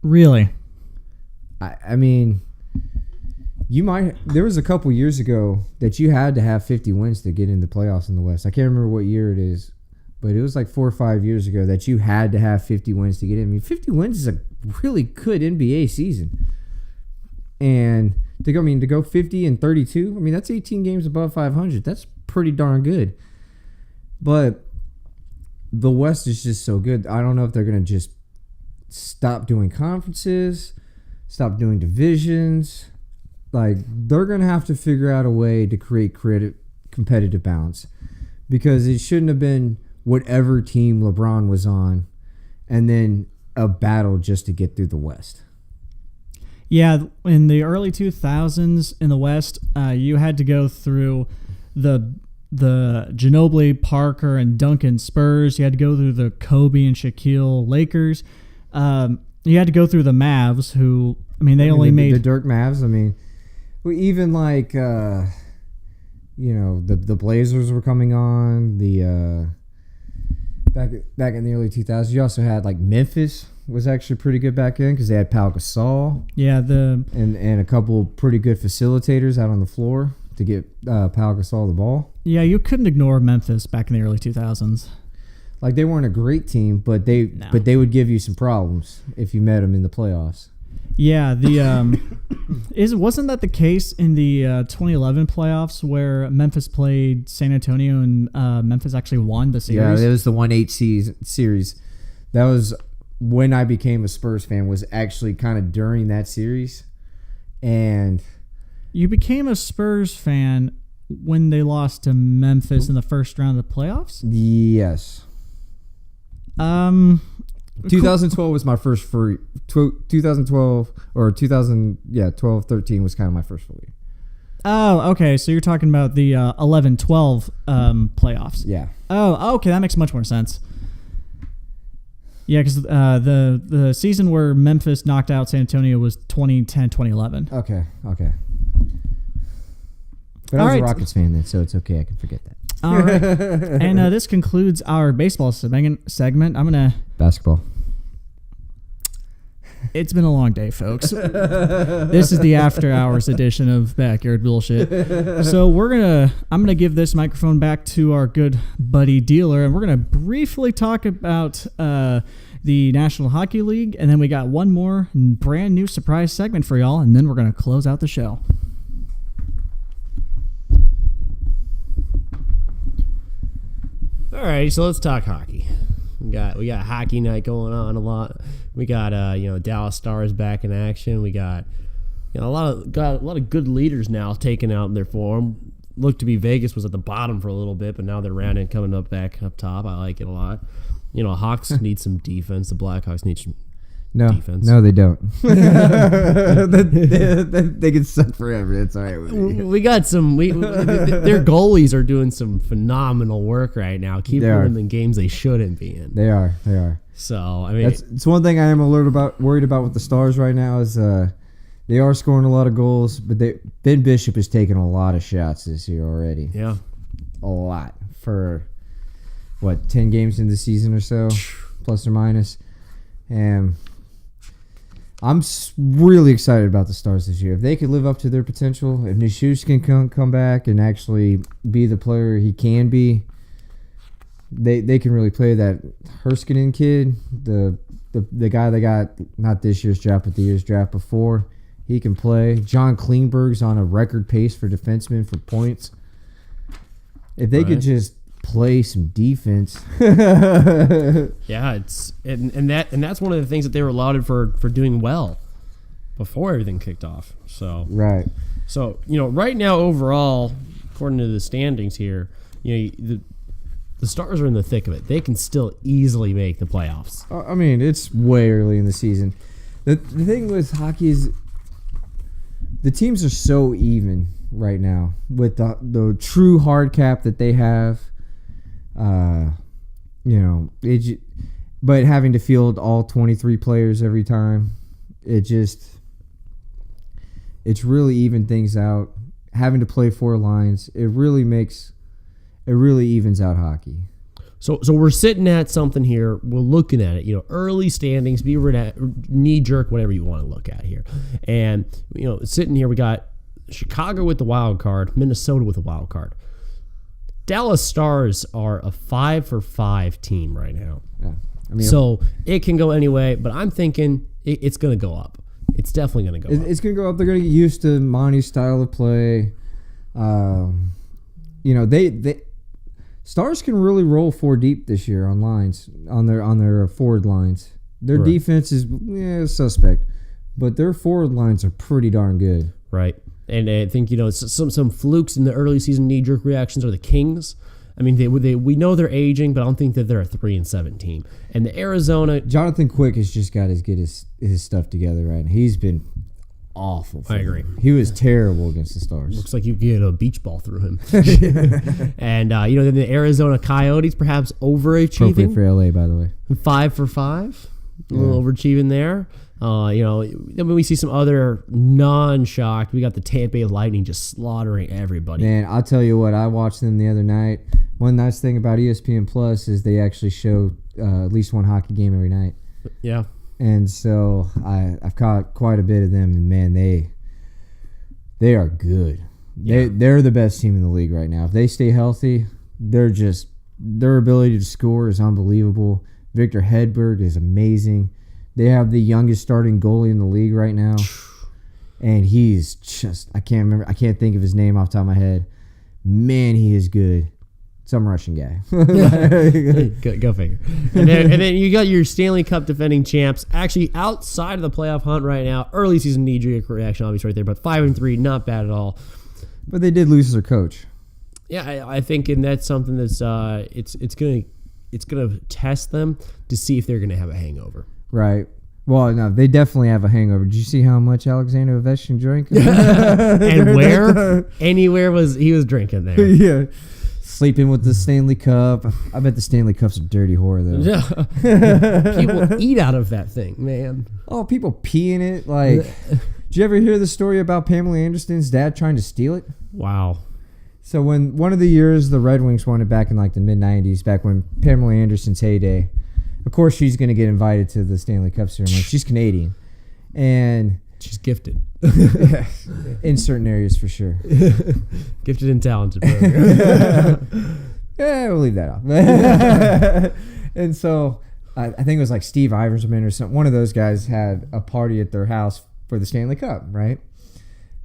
Really? I mean, there was a couple years ago that you had to have 50 wins to get in the playoffs in the West. I can't remember what year it is, but it was 4 or 5 years ago that you had to have 50 wins to get in. I mean, 50 wins is a really good NBA season. And to go 50-32. I mean, that's 18 games above 500. That's pretty darn good. But the West is just so good. I don't know if they're going to just stop doing conferences, stop doing divisions. Like, they're going to have to figure out a way to create competitive balance, because it shouldn't have been whatever team LeBron was on and then a battle just to get through the West. Yeah, in the early 2000s in the West, you had to go through the Ginobili, Parker, and Duncan Spurs. You had to go through the Kobe and Shaquille Lakers. You had to go through the Mavs, who, I mean, they only made... The Dirk Mavs, I mean, even like, the Blazers were coming on. Back in the early 2000s, you also had, like, Memphis was actually pretty good back then because they had Pau Gasol. Yeah, and a couple pretty good facilitators out on the floor to get Pau Gasol the ball. Yeah, you couldn't ignore Memphis back in the early 2000s. Like, they weren't a great team, but they would give you some problems if you met them in the playoffs. Yeah, wasn't that the case in the 2011 playoffs where Memphis played San Antonio and Memphis actually won the series? Yeah, it was the 1-8 series. That was when I became a Spurs fan, was actually kind of during that series. And you became a Spurs fan when they lost to Memphis in the first round of the playoffs? Yes. 2012 was my first free. 2012 or 12-13 was kind of my first full year. Oh, okay. So you're talking about the 11-12 playoffs. Yeah. Oh, okay. That makes much more sense. Yeah, because the season where Memphis knocked out San Antonio was 2010-2011. Okay. But I was a Rockets fan then, so it's okay. I can forget that. All right. And this concludes our baseball segment. I'm going to... Basketball. It's been a long day, folks. This is the after hours edition of Backyard Bullshit. So I'm gonna give this microphone back to our good buddy Dealer, and we're gonna briefly talk about the National Hockey League, and then we got one more brand new surprise segment for y'all, and then we're gonna close out the show. All right, so let's talk hockey. We got hockey night going on a lot. We got Dallas Stars back in action. We got a lot of good leaders now taking out in their form. Looked to be Vegas was at the bottom for a little bit, but now they're rounding coming up back up top. I like it a lot. Hawks need some defense. The Blackhawks need some defense. No, they don't. They can suck forever. It's all right with me. We got some. Their goalies are doing some phenomenal work right now, keeping them in games they shouldn't be in. They are. So I mean, it's one thing I am worried about with the Stars right now is they are scoring a lot of goals, but Ben Bishop has taken a lot of shots this year already. Yeah, a lot for 10 games in the season or so, plus or minus, and I'm really excited about the Stars this year. If they could live up to their potential, if Nichushkin can come back and actually be the player he can be, they can really play. That Herskinen kid, the guy that got not this year's draft but the year's draft before, he can play. John Klingberg's on a record pace for defensemen for points. If they could just play some defense. Yeah, it's and that's one of the things that they were lauded for doing well before everything kicked off. So right. So right now overall, according to the standings here, the Stars are in the thick of it. They can still easily make the playoffs. I mean, it's way early in the season. The thing with hockey is the teams are so even right now with the true hard cap that they have. But having to field all 23 players every time, it really even things out. Having to play 4 lines, it really evens out hockey. So we're sitting at something here. We're looking at it, early standings, be knee jerk, whatever you want to look at here. And, sitting here, we got Chicago with the wild card, Minnesota with a wild card. Dallas Stars are a 5-for-5 team right now. Yeah. I mean, so it can go any way, but I'm thinking it's going to go up. It's definitely going to go up. It's going to go up. They're going to get used to Monty's style of play. They Stars can really roll 4 deep this year on lines, on their forward lines. Their defense is suspect, but their forward lines are pretty darn good. Right. And I think, some flukes in the early season knee-jerk reactions are the Kings. I mean, we know they're aging, but I don't think that they're a 3-7 team. And the Arizona... Jonathan Quick has just got to get his stuff together right now. He's been awful. I agree. He was terrible against the Stars. Looks like you get a beach ball through him. And, then the Arizona Coyotes perhaps overachieving. Appropriate for LA, by the way. 5 for 5. A little overachieving there. Then we see some other non-shocked. We got the Tampa Bay Lightning just slaughtering everybody. Man, I'll tell you what. I watched them the other night. One nice thing about ESPN Plus is they actually show at least one hockey game every night. Yeah. And so I've caught quite a bit of them, and man, they are good. They're the best team in the league right now. If they stay healthy, their ability to score is unbelievable. Victor Hedberg is amazing. They have the youngest starting goalie in the league right now, and he's just I can't think of his name off the top of my head. Man, he is good. Some Russian guy. Go figure. And then you got your Stanley Cup defending champs, actually outside of the playoff hunt right now. Early season knee-jerk reaction, obviously, right there, but 5-3, not bad at all. But they did lose their coach. Yeah, I think, and that's something that's it's gonna test them to see if they're gonna have a hangover. Right. Well, no, they definitely have a hangover. Did you see how much Alexander Ovechkin drank? And where? Anywhere he was drinking there. Yeah. Sleeping with the Stanley Cup. I bet the Stanley Cup's a dirty whore, though. Yeah. People eat out of that thing, man. Oh, people pee in it. Like, did you ever hear the story about Pamela Anderson's dad trying to steal it? Wow. So when one of the years the Red Wings won it back in like the mid-'90s, back when Pamela Anderson's heyday, of course she's going to get invited to the Stanley Cup ceremony. She's Canadian. And she's gifted. In certain areas, for sure. Gifted and talented. Yeah, we'll leave that off. And so I think it was like Steve Iversman or something. One of those guys had a party at their house for the Stanley Cup, right?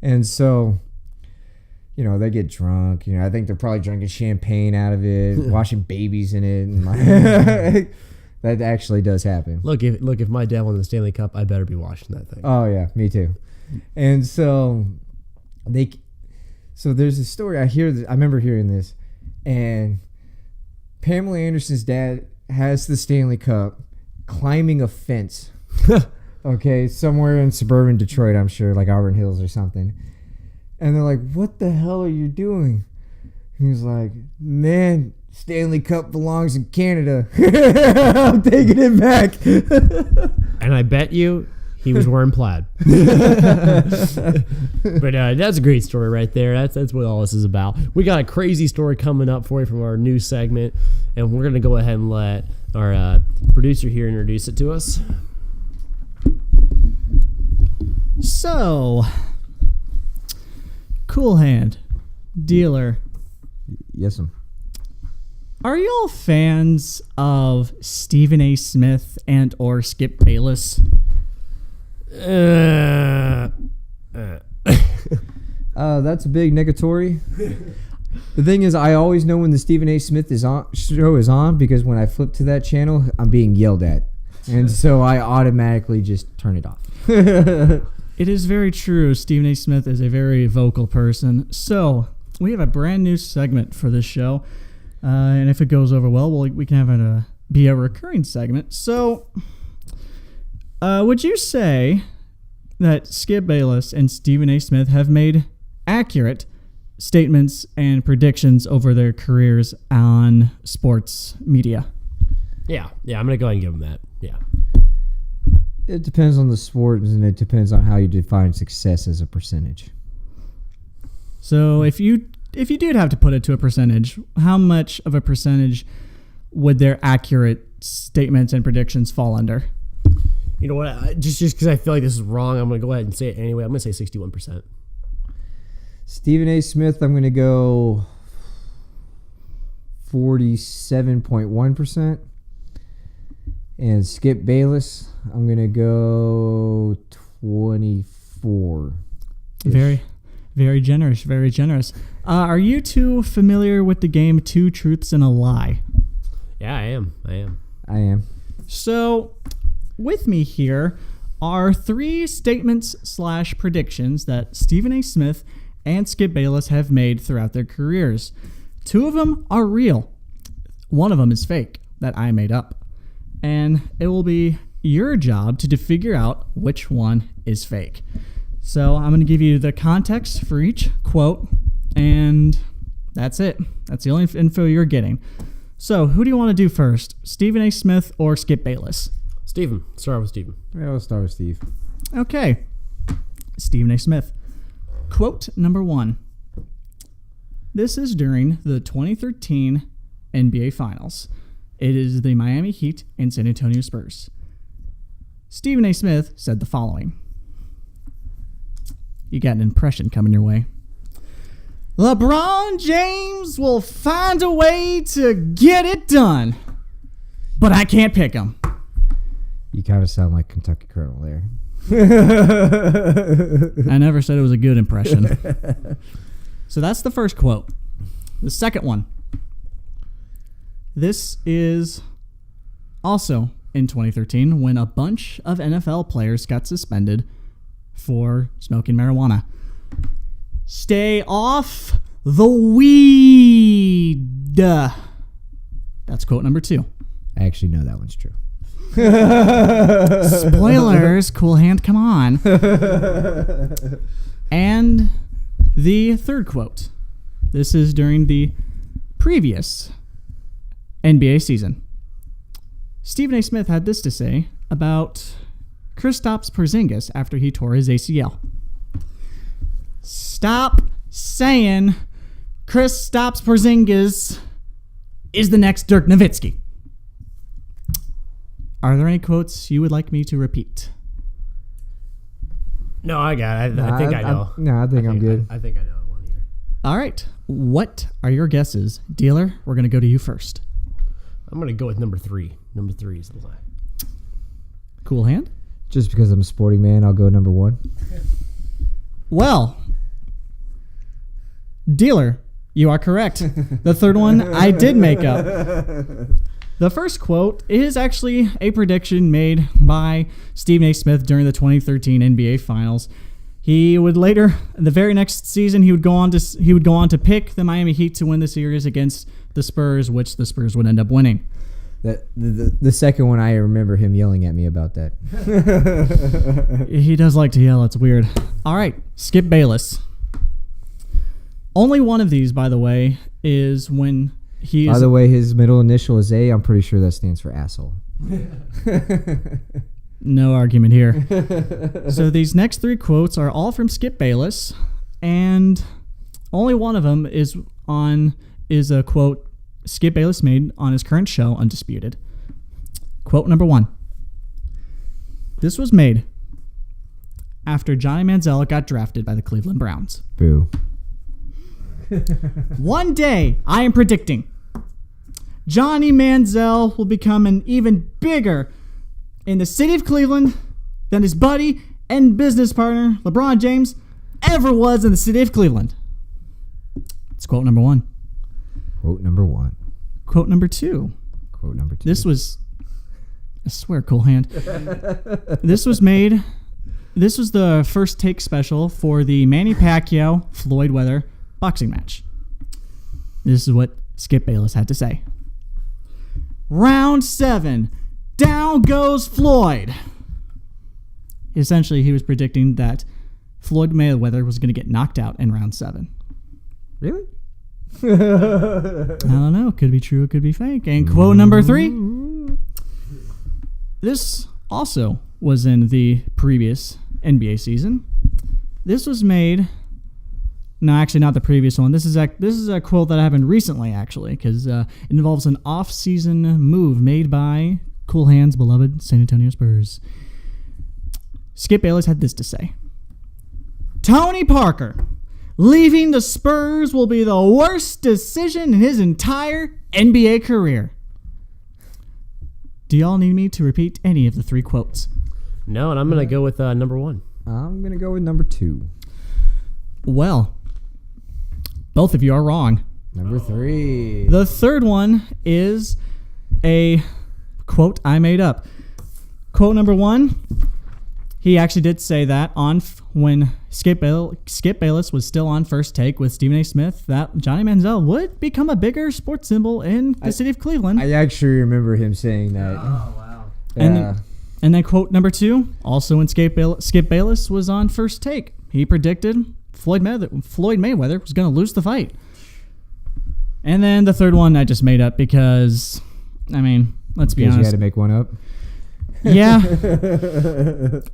And so, they get drunk. I think they're probably drinking champagne out of it, washing babies in it. And that actually does happen. Look, if my dad won the Stanley Cup, I better be watching that thing. Oh yeah, me too. And so there's a story I remember hearing this, and Pamela Anderson's dad has the Stanley Cup climbing a fence. Okay, somewhere in suburban Detroit, I'm sure, like Auburn Hills or something. And they're like, "What the hell are you doing?" He's like, "Man, Stanley Cup belongs in Canada. I'm taking it back." And I bet you he was wearing plaid. But that's a great story right there. That's what all this is about. We got a crazy story coming up for you from our new segment, and we're going to go ahead and let our producer here introduce it to us. So, Coolhand, dealer. Yes, sir. Are y'all fans of Stephen A. Smith and or Skip Bayless? That's a big negatory. The thing is, I always know when the Stephen A. Smith show is on, because when I flip to that channel, I'm being yelled at. And so I automatically just turn it off. It is very true. Stephen A. Smith is a very vocal person. So we have a brand new segment for this show. And if it goes over well, we can have it be a recurring segment. So would you say that Skip Bayless and Stephen A. Smith have made accurate statements and predictions over their careers on sports media? Yeah, I'm going to go ahead and give them that. Yeah. It depends on the sport, and it depends on how you define success as a percentage. So if you did have to put it to a percentage, how much of a percentage would their accurate statements and predictions fall under? You know what? Just because I feel like this is wrong, I'm going to go ahead and say it anyway. I'm going to say 61%. Stephen A. Smith, I'm going to go 47.1%. And Skip Bayless, I'm going to go 24. Very, very generous. Very generous. Are you two familiar with the game Two Truths and a Lie? Yeah, I am. I am. So, with me here are 3 statements / predictions that Stephen A. Smith and Skip Bayless have made throughout their careers. 2 of them are real. 1 of them is fake that I made up. And it will be your job to figure out which one is fake. So I'm going to give you the context for each quote, and that's it. That's the only info you're getting. So who do you want to do first, Stephen A. Smith or Skip Bayless? Steven. Start with Steven. Yeah, let's start with Steve. Okay. Stephen A. Smith. Quote number 1. This is during the 2013 NBA Finals. It is the Miami Heat and San Antonio Spurs. Stephen A. Smith said the following. You got an impression coming your way. LeBron James will find a way to get it done, but I can't pick him. You kind of sound like Kentucky Colonel there. I never said it was a good impression. So that's the first quote. The second one. This is also in 2013 when a bunch of NFL players got suspended for smoking marijuana. Stay off the weed. That's quote number 2. I actually know that one's true. Spoilers, Coolhand, come on. And the third quote. This is during the previous NBA season. Stephen A. Smith had this to say about Kristaps Porzingis after he tore his ACL. Stop saying Kristaps Porzingis is the next Dirk Nowitzki. Are there any quotes you would like me to repeat? No, I got it. I think I know. I think I'm good. I think I know one here. All right. What are your guesses? Dealer, we're going to go to you first. I'm going to go with number 3. Number 3 is the lie. Coolhand? Just because I'm a sporting man, I'll go number 1. Well, Dealer, you are correct. The third one I did make up. The first quote is actually a prediction made by Stephen A. Smith during the 2013 NBA Finals. He would later, the very next season, he would go on to pick the Miami Heat to win the series against the Spurs, which the Spurs would end up winning. The second one, I remember him yelling at me about that. He does like to yell. It's weird. All right, Skip Bayless. Only one of these, by the way, is when he is... By the way, his middle initial is A. I'm pretty sure that stands for asshole. No argument here. So these next 3 quotes are all from Skip Bayless, and only one of them is a quote Skip Bayless made on his current show, Undisputed. Quote number 1. This was made after Johnny Manziel got drafted by the Cleveland Browns. Boo. One day, I am predicting Johnny Manziel will become an even bigger in the city of Cleveland than his buddy and business partner, LeBron James, ever was in the city of Cleveland. It's quote number 1. Quote number 1. Quote number 2. Quote number 2. This was, I swear, Coolhand. This was the first take special for the Manny Pacquiao Floyd Mayweather boxing match. This is what Skip Bayless had to say. Round 7. Down goes Floyd. Essentially, he was predicting that Floyd Mayweather was going to get knocked out in round 7. Really? I don't know. Could be true. It could be fake. And quote number 3. This also was in the previous NBA season. This was made... No, actually not the previous one. This is a quote that happened recently, actually, because it involves an off-season move made by Coolhand's beloved San Antonio Spurs. Skip Bayless had this to say. Tony Parker leaving the Spurs will be the worst decision in his entire NBA career. Do y'all need me to repeat any of the 3 quotes? No, and I'm going to go with number 1. I'm going to go with number 2. Well, both of you are wrong. Number 3. The third one is a quote I made up. Quote number 1, he actually did say that when Skip Bayless was still on First Take with Stephen A. Smith, that Johnny Manziel would become a bigger sports symbol in the city of Cleveland. I actually remember him saying that. Oh, wow. Yeah. And then quote number 2, also when Skip Bayless was on First Take, he predicted Floyd Mayweather was going to lose the fight. And then the third one I just made up because, I mean, let's be honest. You had to make one up. Yeah.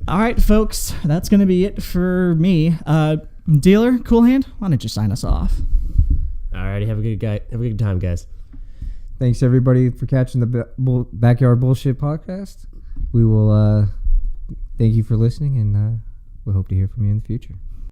All right, folks, that's going to be it for me. Dealer, Coolhand, why don't you sign us off? Alrighty, have a good time, guys. Thanks everybody for catching the Backyard Bullshit podcast. We will thank you for listening, and we hope to hear from you in the future.